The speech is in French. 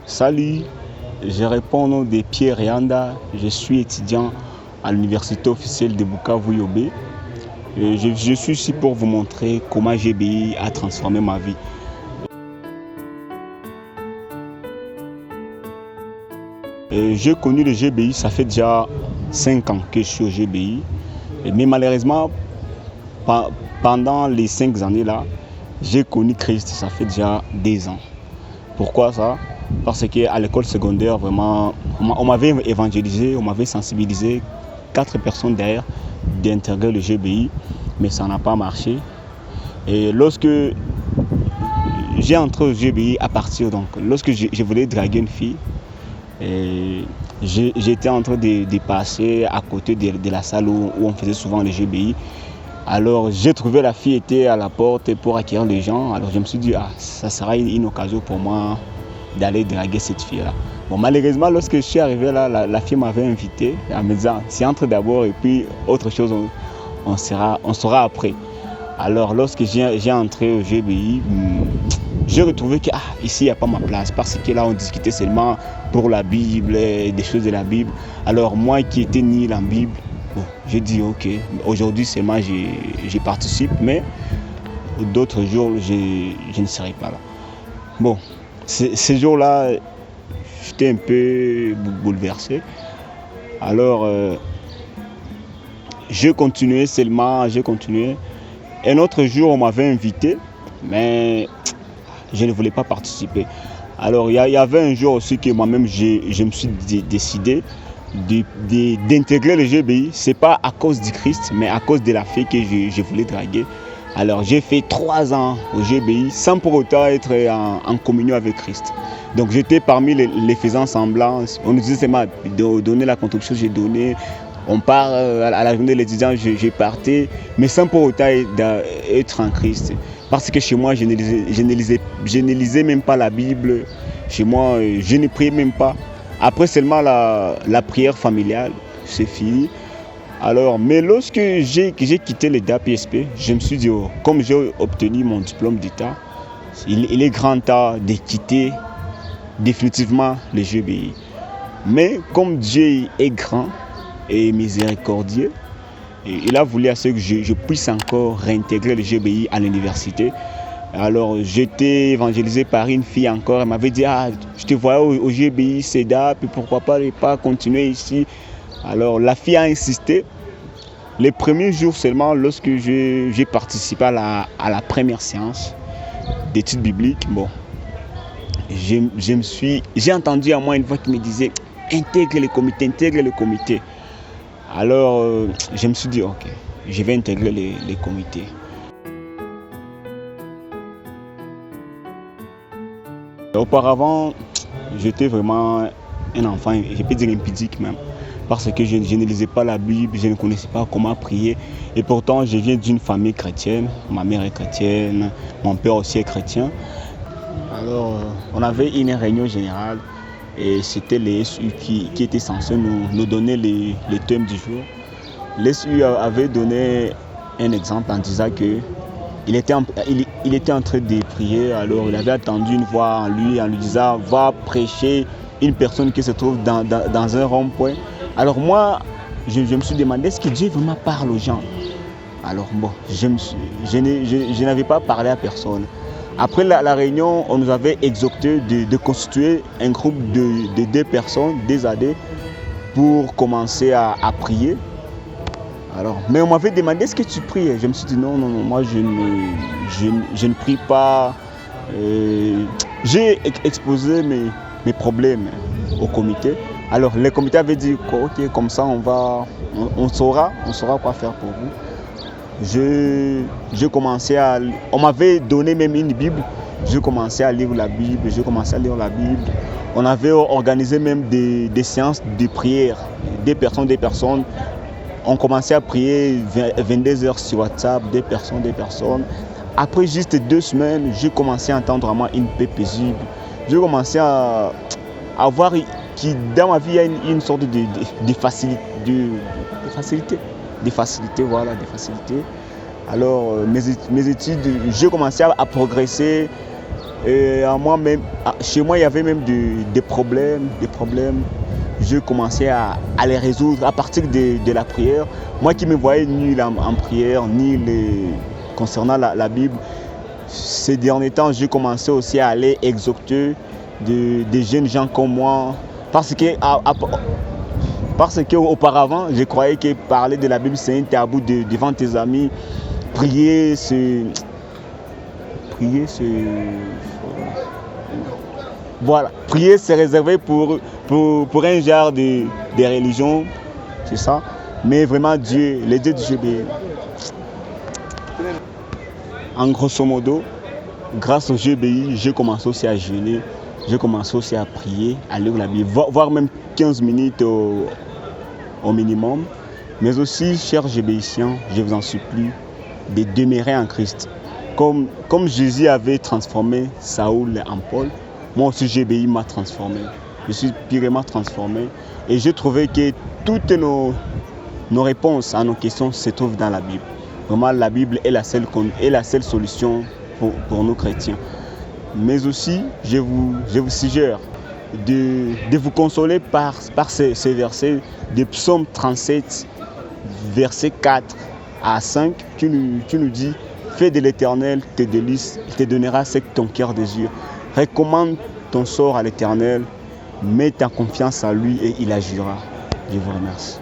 Salut, je réponds au nom de Pierre Yanda. Je suis étudiant à l'université officielle de Bukavu-Yobe. Je suis ici pour vous montrer comment GBI a transformé ma vie. J'ai connu le GBI, ça fait déjà 5 ans que je suis au GBI. Mais malheureusement, pendant les 5 années là, j'ai connu Christ, ça fait déjà 2 ans. Pourquoi ça? Parce qu'à l'école secondaire, vraiment, on m'avait évangélisé, on m'avait sensibilisé, 4 personnes derrière, d'intégrer le GBI, mais ça n'a pas marché. Et lorsque j'ai entré au GBI lorsque je voulais draguer une fille, j'étais en train de passer à côté de la salle où on faisait souvent le GBI. Alors j'ai trouvé la fille était à la porte pour acquérir les gens. Alors je me suis dit, ça sera une occasion pour moi d'aller draguer cette fille-là. Bon, malheureusement, lorsque je suis arrivé là, la fille m'avait invité en me disant, si entre d'abord et puis autre chose, on saura après. Alors lorsque j'ai entré au GBI, j'ai retrouvé que ici il n'y a pas ma place parce que là on discutait seulement pour la Bible et des choses de la Bible. Alors moi qui étais nul en Bible, j'ai dit ok, aujourd'hui seulement j'y participe, mais d'autres jours je ne serai pas là. Bon, ces jours-là, j'étais un peu bouleversé. Alors j'ai continué. Un autre jour on m'avait invité, mais je ne voulais pas participer. Alors il y avait un jour aussi que moi-même je me suis décidé d'intégrer le GBI. Ce n'est pas à cause du Christ, mais à cause de la fille que je voulais draguer. Alors j'ai fait 3 ans au GBI sans pour autant être en communion avec Christ. Donc j'étais parmi les faisant semblant. On nous disait seulement de donner la contribution, j'ai donné. On part à la journée de l'étudiant, j'ai parté, mais sans pour autant être en Christ. Parce que chez moi, je ne lisais même pas la Bible. Chez moi, je ne priais même pas. Après seulement la prière familiale, c'est fini. Alors, mais lorsque j'ai quitté le DAPSP, je me suis dit, comme j'ai obtenu mon diplôme d'État, il est grand temps de quitter définitivement le GBI. Mais comme Dieu est grand et miséricordieux, il a voulu à ce que je puisse encore réintégrer le GBI à l'université. Alors j'étais évangélisé par une fille encore, elle m'avait dit je te voyais au GBI, CEDAP, pourquoi pas continuer ici. Alors la fille a insisté. Les premiers jours seulement, lorsque j'ai participé à la première séance d'études bibliques, j'ai entendu à moi une voix qui me disait intègre le comité. Alors je me suis dit ok, je vais intégrer les comités. Auparavant, j'étais vraiment un enfant, je peux dire impudique même, parce que je ne lisais pas la Bible, je ne connaissais pas comment prier. Et pourtant, je viens d'une famille chrétienne, ma mère est chrétienne, mon père aussi est chrétien. Alors, on avait une réunion générale et c'était les SU qui étaient censés nous donner les thèmes du jour. Les SU avait donné un exemple en disant que il était en train de prier, alors il avait attendu une voix en lui disant va prêcher une personne qui se trouve dans un rond-point. Alors moi, je me suis demandé est-ce que Dieu vraiment parle aux gens? Alors je n'avais pas parlé à personne. Après la réunion, on nous avait exhorté de constituer un groupe de 2 personnes, 2 AD, pour commencer à prier. Alors, mais on m'avait demandé est-ce que tu pries? Je me suis dit non, moi je ne prie pas. J'ai exposé mes problèmes au comité. Alors le comité avait dit ok, comme ça on saura quoi faire pour vous. On m'avait donné même une Bible. J'ai commencé à lire la Bible. On avait organisé même des séances de prière, des personnes. On commençait à prier 22 heures sur WhatsApp, des personnes. Après juste 2 semaines, j'ai commencé à entendre vraiment une paix paisible. J'ai commencé à voir que dans ma vie, il y a une sorte de facilité. Alors, mes études, j'ai commencé à progresser. Et chez moi, il y avait même des problèmes. Je commençais à les résoudre à partir de la prière. Moi qui me voyais nul en prière, concernant la Bible, ces derniers temps, j'ai commencé aussi à aller exhorter des jeunes gens comme moi. Parce qu'auparavant, je croyais que parler de la Bible, c'est un tabou devant tes amis. Prier, voilà, prier, c'est réservé pour un genre de religion, c'est ça. Mais vraiment, Dieu, les dieux de GBI, en grosso modo, grâce au GBI, j'ai commencé aussi à jeûner, j'ai commencé aussi à prier, à lire la Bible, voire même 15 minutes au minimum. Mais aussi, chers GBIciens, je vous en supplie de demeurer en Christ. Comme Jésus avait transformé Saoul en Paul, moi aussi GBI m'a transformé. Je suis purement transformé. Et j'ai trouvé que toutes nos réponses à nos questions se trouvent dans la Bible. Vraiment, la Bible est la seule solution pour nous chrétiens. Mais aussi, je vous suggère de vous consoler par ces versets de Psaume 37, versets 4 à 5. Tu nous dis, fais de l'Éternel tes délices, il te donnera ce que ton cœur désire. Recommande ton sort à l'Éternel, mets ta confiance en lui et il agira. Je vous remercie.